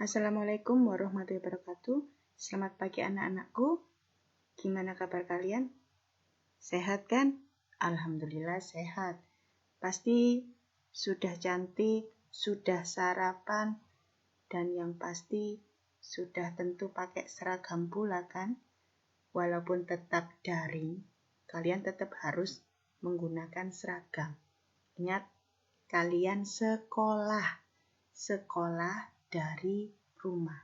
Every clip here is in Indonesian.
Assalamualaikum warahmatullahi wabarakatuh. Selamat pagi anak-anakku. Gimana kabar kalian? Sehat kan? Alhamdulillah sehat. Pasti sudah cantik, sudah sarapan, dan yang pasti sudah tentu pakai seragam pula kan? Walaupun tetap daring, kalian tetap harus menggunakan seragam. Ingat, kalian sekolah dari rumah.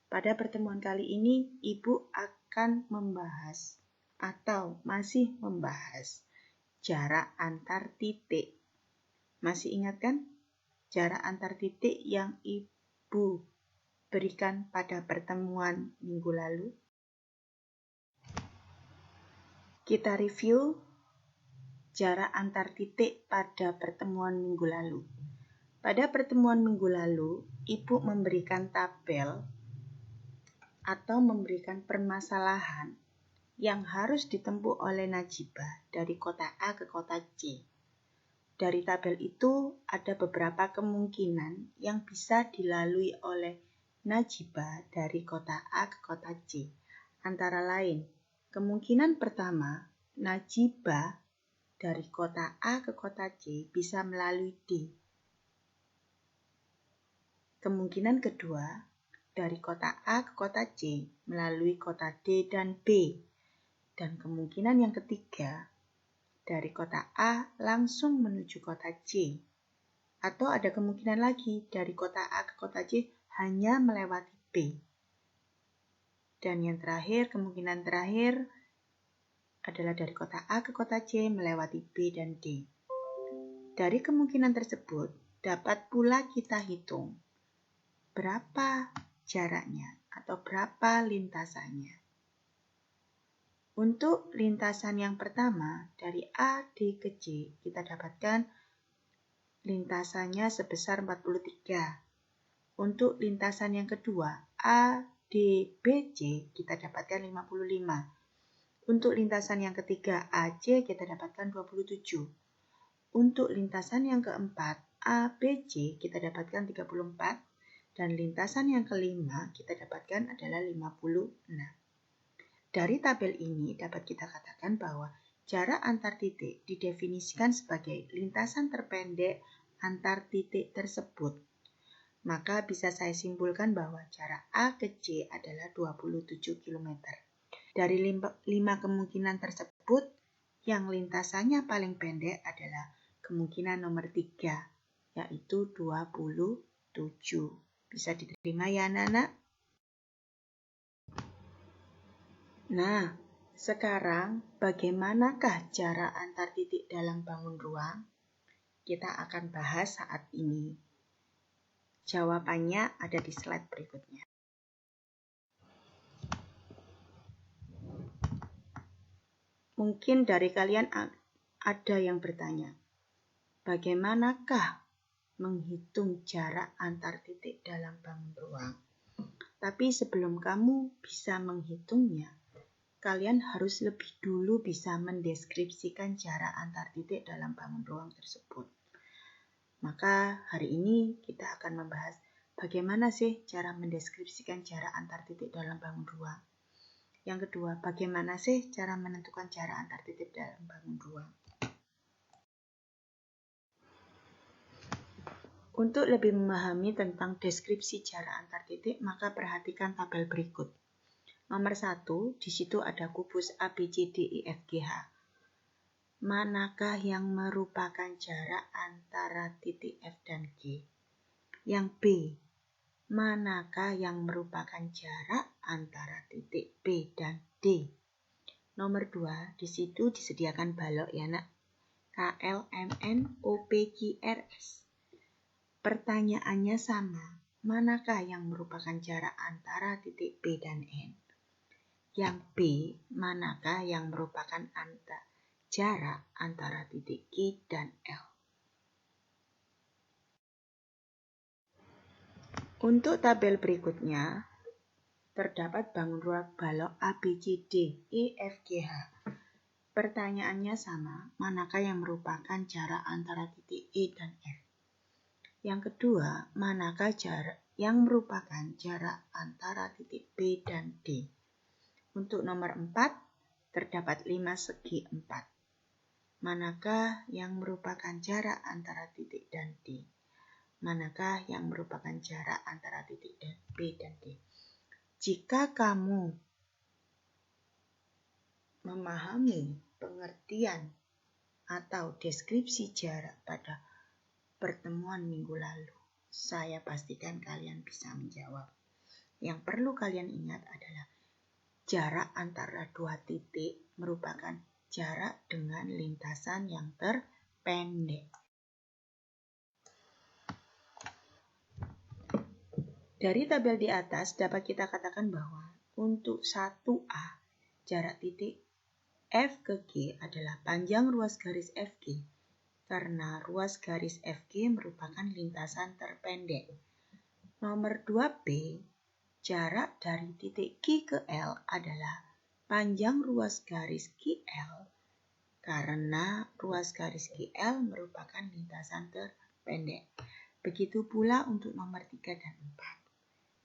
Pada pertemuan kali ini, Ibu akan membahas atau masih membahas jarak antar titik. Masih ingat kan? Jarak antar titik yang Ibu berikan pada pertemuan minggu lalu. Kita review jarak antar titik pada pertemuan minggu lalu. Pada pertemuan minggu lalu, Ibu memberikan tabel atau memberikan permasalahan yang harus ditempuh oleh Najibah dari kota A ke kota C. Dari tabel itu ada beberapa kemungkinan yang bisa dilalui oleh Najibah dari kota A ke kota C. Antara lain, kemungkinan pertama, Najibah dari kota A ke kota C bisa melalui D. Kemungkinan kedua, dari kota A ke kota C melalui kota D dan B. Dan kemungkinan yang ketiga, dari kota A langsung menuju kota C. Atau ada kemungkinan lagi, dari kota A ke kota C hanya melewati B. Dan yang terakhir, kemungkinan terakhir adalah dari kota A ke kota C melewati B dan D. Dari kemungkinan tersebut, dapat pula kita hitung berapa jaraknya atau berapa lintasannya. Untuk lintasan yang pertama, dari A, D ke C, kita dapatkan lintasannya sebesar 43. Untuk lintasan yang kedua, A, D, B, C, kita dapatkan 55. Untuk lintasan yang ketiga, A, C, kita dapatkan 27. Untuk lintasan yang keempat, A, B, C, kita dapatkan 34. Dan lintasan yang kelima kita dapatkan adalah 56. Dari tabel ini dapat kita katakan bahwa jarak antar titik didefinisikan sebagai lintasan terpendek antar titik tersebut. Maka bisa saya simpulkan bahwa jarak A ke C adalah 27 km. Dari 5 kemungkinan tersebut, yang lintasannya paling pendek adalah kemungkinan nomor 3, yaitu 27. Bisa diterima ya anak-anak? Nah, sekarang bagaimanakah jarak antar titik dalam bangun ruang? Kita akan bahas saat ini. Jawabannya ada di slide berikutnya. Mungkin dari kalian ada yang bertanya, bagaimanakah menghitung jarak antar titik dalam bangun ruang? Tapi sebelum kamu bisa menghitungnya, kalian harus lebih dulu bisa mendeskripsikan jarak antar titik dalam bangun ruang tersebut. Maka hari ini kita akan membahas bagaimana sih cara mendeskripsikan jarak antar titik dalam bangun ruang. Yang kedua, bagaimana sih cara menentukan jarak antar titik dalam bangun ruang. Untuk lebih memahami tentang deskripsi jarak antar titik, maka perhatikan tabel berikut. Nomor 1, di situ ada kubus A, B, C, D, E, F, G, H. Manakah yang merupakan jarak antara titik F dan G? Yang B, manakah yang merupakan jarak antara titik B dan D? Nomor 2, di situ disediakan balok ya nak. K, L, M, N, O, P, Q, R, S. Pertanyaannya sama, manakah yang merupakan jarak antara titik B dan N? Yang B, manakah yang merupakan jarak antara titik Q dan L? Untuk tabel berikutnya, terdapat bangun ruang balok A, B, C, D, E, F, G, H. Pertanyaannya sama, manakah yang merupakan jarak antara titik E dan F? Yang kedua, manakah yang merupakan jarak antara titik B dan D. Untuk nomor 4, terdapat 5 segi 4. Manakah yang merupakan jarak antara titik dan D? Manakah yang merupakan jarak antara titik B dan D? Jika kamu memahami pengertian atau deskripsi jarak pada pertemuan minggu lalu, saya pastikan kalian bisa menjawab. Yang perlu kalian ingat adalah jarak antara dua titik merupakan jarak dengan lintasan yang terpendek. Dari tabel di atas dapat kita katakan bahwa untuk 1A, jarak titik F ke G adalah panjang ruas garis FG, karena ruas garis FG merupakan lintasan terpendek. Nomor 2B, jarak dari titik Q ke L adalah panjang ruas garis QL, karena ruas garis QL merupakan lintasan terpendek. Begitu pula untuk nomor 3 dan 4.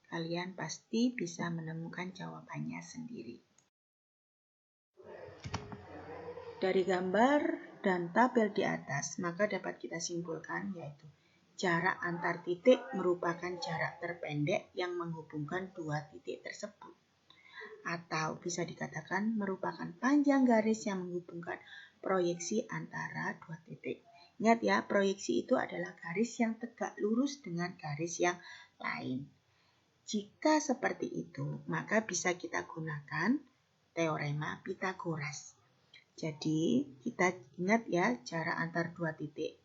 Kalian pasti bisa menemukan jawabannya sendiri. Dari gambar dan tabel di atas, maka dapat kita simpulkan yaitu jarak antar titik merupakan jarak terpendek yang menghubungkan dua titik tersebut. Atau bisa dikatakan merupakan panjang garis yang menghubungkan proyeksi antara dua titik. Ingat ya, proyeksi itu adalah garis yang tegak lurus dengan garis yang lain. Jika seperti itu, maka bisa kita gunakan teorema Pythagoras. Jadi, kita ingat ya jarak antar dua titik.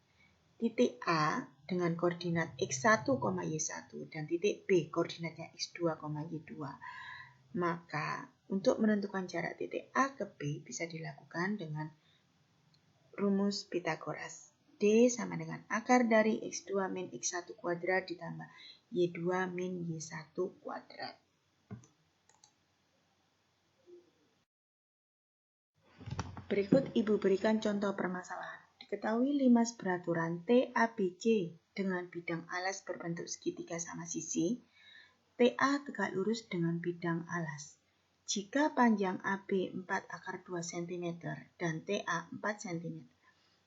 Titik A dengan koordinat x1, y1 dan titik B koordinatnya x2, y2. Maka, untuk menentukan jarak titik A ke B bisa dilakukan dengan rumus Pythagoras. D sama dengan akar dari x2 min x1 kuadrat ditambah y2 min y1 kuadrat. Berikut Ibu berikan contoh permasalahan. Diketahui limas beraturan TABC dengan bidang alas berbentuk segitiga sama sisi. TA tegak lurus dengan bidang alas. Jika panjang AB 4 akar 2 cm dan TA 4 cm,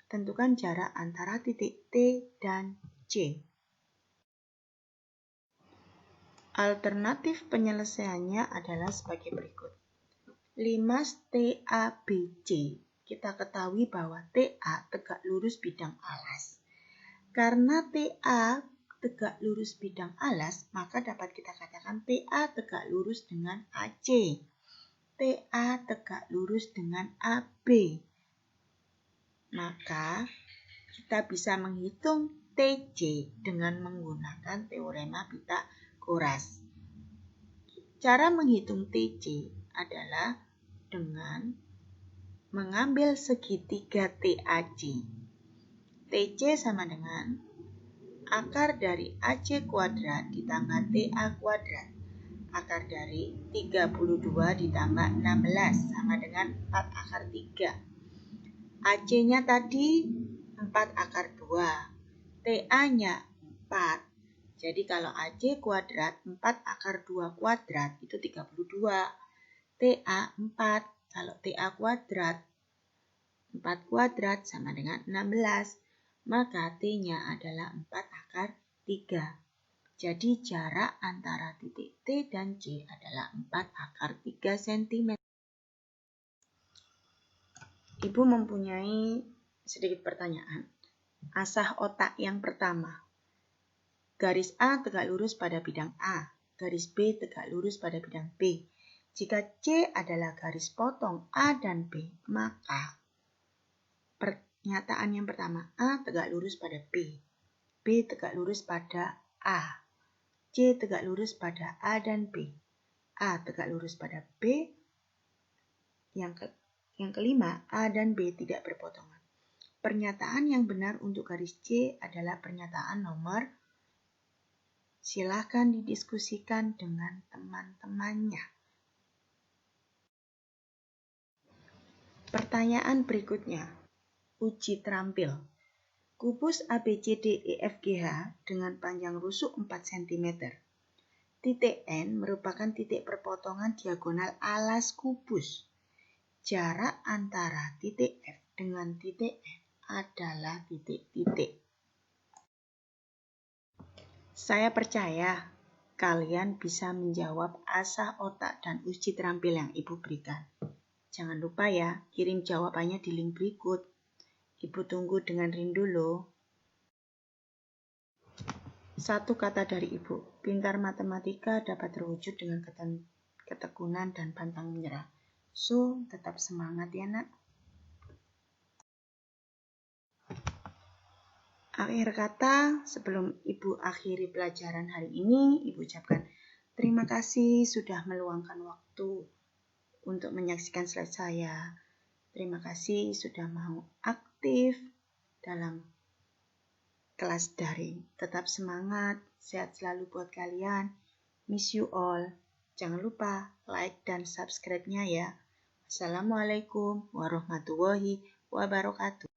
tentukan jarak antara titik T dan C. Alternatif penyelesaiannya adalah sebagai berikut. Limas TABC, kita ketahui bahwa TA tegak lurus bidang alas. Karena TA tegak lurus bidang alas, maka dapat kita katakan TA tegak lurus dengan AC. TA tegak lurus dengan AB. Maka kita bisa menghitung TC dengan menggunakan teorema Pythagoras. Cara menghitung TC adalah dengan mengambil segitiga TAC. TC sama dengan akar dari AC kuadrat ditambah TA kuadrat. Akar dari 32 ditambah 16 sama dengan 4 akar 3. AC-nya tadi 4 akar 2. TA-nya 4. Jadi kalau AC kuadrat 4 akar 2 kuadrat itu 32. TA 4. Kalau TA kuadrat 4 kuadrat sama dengan 16. Maka T-nya adalah 4 akar 3. Jadi jarak antara titik T dan C adalah 4 akar 3 cm. Ibu mempunyai sedikit pertanyaan. Asah otak yang pertama. Garis A tegak lurus pada bidang A. Garis B tegak lurus pada bidang B. Jika C adalah garis potong A dan B, maka pernyataan yang pertama, A tegak lurus pada B. B tegak lurus pada A. C tegak lurus pada A dan B. A tegak lurus pada B. Yang kelima, A dan B tidak berpotongan. Pernyataan yang benar untuk garis C adalah pernyataan nomor. Silakan didiskusikan dengan teman-temannya. Pertanyaan berikutnya. Uji terampil. Kubus ABCDEFGH dengan panjang rusuk 4 cm Titik N merupakan titik perpotongan diagonal alas kubus. Jarak antara titik F dengan titik N adalah titik-titik. Saya percaya kalian bisa menjawab asah otak dan uji terampil yang Ibu berikan. Jangan lupa ya, kirim jawabannya di link berikut. Ibu tunggu dengan rindu loh. Satu kata dari Ibu, pintar matematika dapat terwujud dengan ketekunan dan pantang menyerah. So, tetap semangat ya nak. Akhir kata, sebelum Ibu akhiri pelajaran hari ini, Ibu ucapkan terima kasih sudah meluangkan waktu untuk menyaksikan slide saya. Terima kasih sudah mau aktif dalam kelas daring. Tetap semangat, sehat selalu buat kalian. Miss you all. Jangan lupa like dan subscribe-nya ya. Assalamualaikum warahmatullahi wabarakatuh.